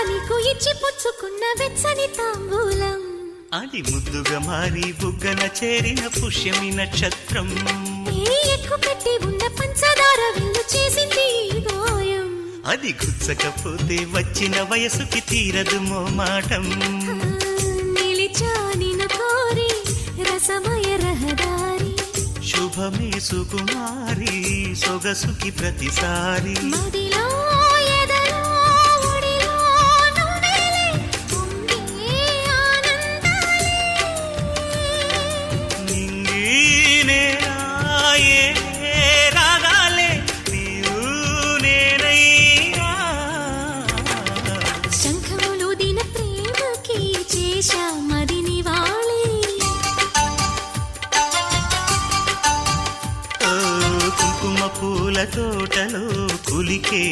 నీకు ఇచ్చి పుచ్చుకున్న వెచ్చని తాంబూలం అది ముద్దుగా మారి బుగ్గన చేరిన పుష్యమి నక్షత్రం ఎక్కు కట్టి ఉన్న పంచదార విల్లు చేసింది గాయం అది గుచ్చకపోతే వచ్చిన వయసుకి తీరదు మోమాటం నిలిచా నిన్ను కోరి రసమయ రహదారి శుభమే సుకుమారి సొగసుకి ప్రతిసారి మదిలో ఎదలో ఒడిలో నువ్వేలే పొంగే ఆనందాలే నింగి నేరాయే రాగాలే నీవు నేనైనా శంఖములు దిన ప్రేమకి చేశా మదిని వాళే కుంకుమ పూల తోటలో కులికే